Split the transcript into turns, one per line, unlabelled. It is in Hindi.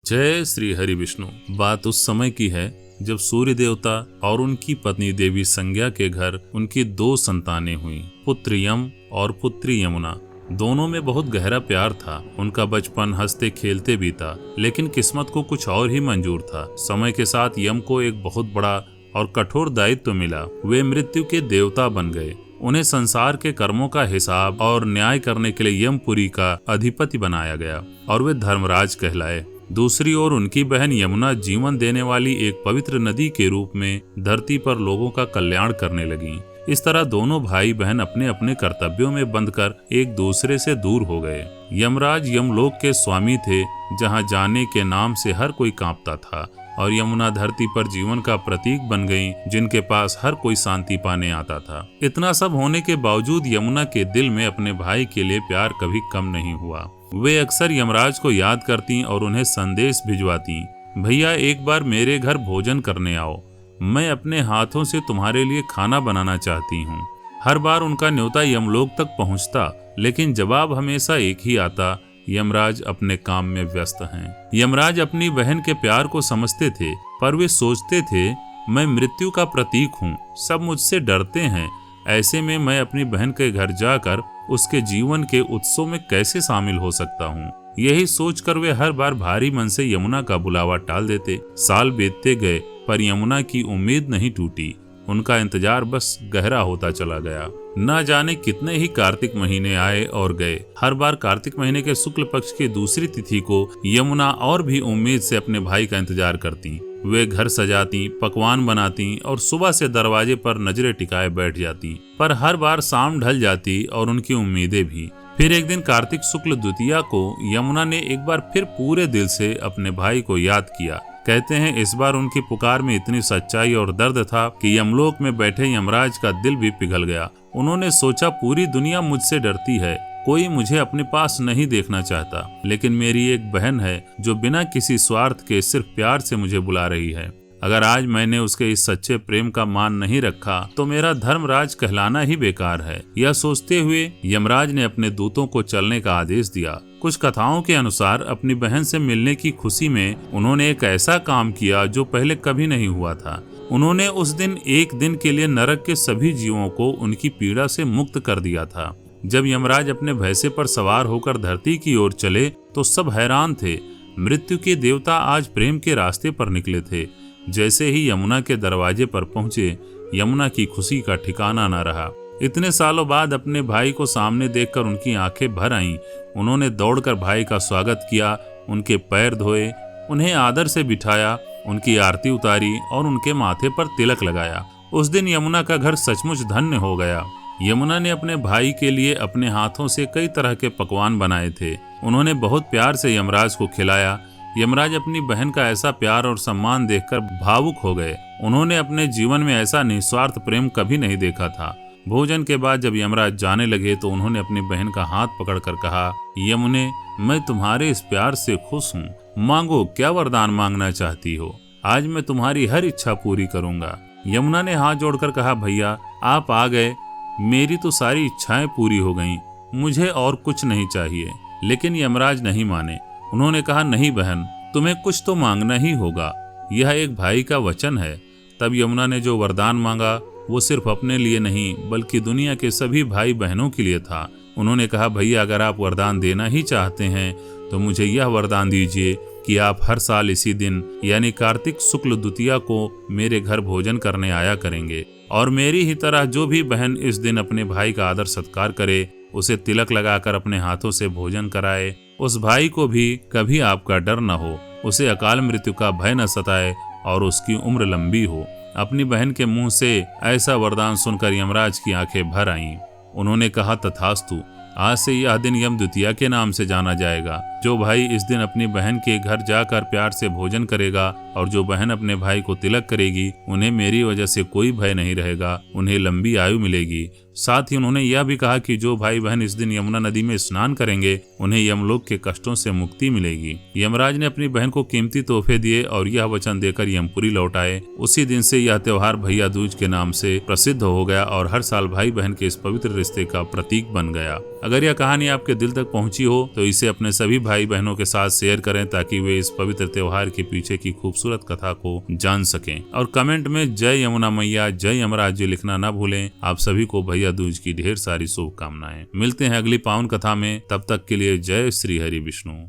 जय श्री हरि विष्णु। बात उस समय की है जब सूर्य देवता और उनकी पत्नी देवी संज्ञा के घर उनकी 2 संतानें हुई, पुत्र यम और पुत्री यमुना। दोनों में बहुत गहरा प्यार था। उनका बचपन हंसते खेलते बीता, लेकिन किस्मत को कुछ और ही मंजूर था। समय के साथ यम को एक बहुत बड़ा और कठोर दायित्व मिला। वे मृत्यु के देवता बन गए। उन्हें संसार के कर्मों का हिसाब और न्याय करने के लिए यमपुरी का अधिपति बनाया गया और वे धर्मराज कहलाए। दूसरी ओर उनकी बहन यमुना जीवन देने वाली एक पवित्र नदी के रूप में धरती पर लोगों का कल्याण करने लगी। इस तरह दोनों भाई बहन अपने अपने कर्तव्यों में बंधकर एक दूसरे से दूर हो गए। यमराज यमलोक के स्वामी थे, जहां जाने के नाम से हर कोई कांपता था, और यमुना धरती पर जीवन का प्रतीक बन गई, जिनके पास हर कोई शांति पाने आता था। इतना सब होने के बावजूद यमुना के दिल में अपने भाई के लिए प्यार कभी कम नहीं हुआ। वे अक्सर यमराज को याद करती और उन्हें संदेश भिजवाती, भैया एक बार मेरे घर भोजन करने आओ, मैं अपने हाथों से तुम्हारे लिए खाना बनाना चाहती हूँ। हर बार उनका न्योता यमलोक तक पहुँचता, लेकिन जवाब हमेशा एक ही आता, यमराज अपने काम में व्यस्त हैं। यमराज अपनी बहन के प्यार को समझते थे, पर वे सोचते थे मैं मृत्यु का प्रतीक हूँ, सब मुझसे डरते हैं। ऐसे में मैं अपनी बहन के घर जाकर उसके जीवन के उत्सव में कैसे शामिल हो सकता हूँ। यही सोचकर वे हर बार भारी मन से यमुना का बुलावा टाल देते। साल बीतते गए, पर यमुना की उम्मीद नहीं टूटी। उनका इंतजार बस गहरा होता चला गया। न जाने कितने ही कार्तिक महीने आए और गए। हर बार कार्तिक महीने के शुक्ल पक्ष की दूसरी तिथि को यमुना और भी उम्मीद से अपने भाई का इंतजार करती। वे घर सजाती, पकवान बनाती और सुबह से दरवाजे पर नजरें टिकाए बैठ जाती, पर हर बार शाम ढल जाती और उनकी उम्मीदें भी। फिर एक दिन कार्तिक शुक्ल द्वितीया को यमुना ने एक बार फिर पूरे दिल से अपने भाई को याद किया। कहते हैं इस बार उनकी पुकार में इतनी सच्चाई और दर्द था कि यमलोक में बैठे यमराज का दिल भी पिघल गया। उन्होंने सोचा पूरी दुनिया मुझसे डरती है, कोई मुझे अपने पास नहीं देखना चाहता, लेकिन मेरी एक बहन है जो बिना किसी स्वार्थ के सिर्फ प्यार से मुझे बुला रही है। अगर आज मैंने उसके इस सच्चे प्रेम का मान नहीं रखा तो मेरा धर्मराज कहलाना ही बेकार है। यह सोचते हुए यमराज ने अपने दूतों को चलने का आदेश दिया। कुछ कथाओं के अनुसार अपनी बहन से मिलने की खुशी में उन्होंने एक ऐसा काम किया जो पहले कभी नहीं हुआ था। उन्होंने उस दिन एक दिन के लिए नरक के सभी जीवों को उनकी पीड़ा से मुक्त कर दिया था। जब यमराज अपने भैंसे पर सवार होकर धरती की ओर चले तो सब हैरान थे। मृत्यु के देवता आज प्रेम के रास्ते पर निकले थे। जैसे ही यमुना के दरवाजे पर पहुंचे, यमुना की खुशी का ठिकाना न रहा। इतने सालों बाद अपने भाई को सामने देखकर उनकी आंखें भर आईं। उन्होंने दौड़कर भाई का स्वागत किया, उनके पैर धोए, उन्हें आदर से बिठाया, उनकी आरती उतारी और उनके माथे पर तिलक लगाया। उस दिन यमुना का घर सचमुच धन्य हो गया। यमुना ने अपने भाई के लिए अपने हाथों से कई तरह के पकवान बनाए थे। उन्होंने बहुत प्यार से यमराज को खिलाया। यमराज अपनी बहन का ऐसा प्यार और सम्मान देखकर भावुक हो गए। उन्होंने अपने जीवन में ऐसा निस्वार्थ प्रेम कभी नहीं देखा था। भोजन के बाद जब यमराज जाने लगे तो उन्होंने अपनी बहन का हाथ पकड़कर कहा, यमुने, मैं तुम्हारे इस प्यार से खुश हूँ। मांगो, क्या वरदान मांगना चाहती हो? आज मैं तुम्हारी हर इच्छा पूरी करूंगा। यमुना ने हाथ जोड़कर कहा, भैया आप आ गए, मेरी तो सारी इच्छाएं पूरी हो गईं, मुझे और कुछ नहीं चाहिए। लेकिन यमराज नहीं माने। उन्होंने कहा, नहीं बहन, तुम्हें कुछ तो मांगना ही होगा, यह एक भाई का वचन है। तब यमुना ने जो वरदान मांगा वो सिर्फ अपने लिए नहीं बल्कि दुनिया के सभी भाई बहनों के लिए था। उन्होंने कहा, भैया अगर आप वरदान देना ही चाहते हैं तो मुझे यह वरदान दीजिए कि आप हर साल इसी दिन यानी कार्तिक शुक्ल द्वितीया को मेरे घर भोजन करने आया करेंगे, और मेरी ही तरह जो भी बहन इस दिन अपने भाई का आदर सत्कार करे, उसे तिलक लगाकर अपने हाथों से भोजन कराए। उस भाई को भी कभी आपका डर न हो, उसे अकाल मृत्यु का भय न सताए और उसकी उम्र लंबी हो। अपनी बहन के मुंह से ऐसा वरदान सुनकर यमराज की आंखें भर आईं। उन्होंने कहा, तथास्तु, आज से यह दिन यम द्वितीया के नाम से जाना जाएगा। जो भाई इस दिन अपनी बहन के घर जाकर प्यार से भोजन करेगा और जो बहन अपने भाई को तिलक करेगी, उन्हें मेरी वजह से कोई भय नहीं रहेगा, उन्हें लंबी आयु मिलेगी। साथ ही उन्होंने यह भी कहा कि जो भाई बहन इस दिन यमुना नदी में स्नान करेंगे, उन्हें यमलोक के कष्टों से मुक्ति मिलेगी। यमराज ने अपनी बहन को कीमती तोहफे दिए और यह वचन देकर यमपुरी लौट आए। उसी दिन से यह त्योहार भैया दूज के नाम से प्रसिद्ध हो गया और हर साल भाई बहन के इस पवित्र रिश्ते का प्रतीक बन गया। अगर यह कहानी आपके दिल तक पहुंची हो तो इसे अपने सभी भाई बहनों के साथ शेयर करें ताकि वे इस पवित्र त्योहार के पीछे की खूबसूरत कथा को जान सकें। और कमेंट में जय यमुना मैया, जय यमराज जी लिखना ना भूलें। आप सभी को भैया दूज की ढेर सारी शुभकामनाएं। मिलते हैं अगली पावन कथा में, तब तक के लिए जय श्री हरि विष्णु।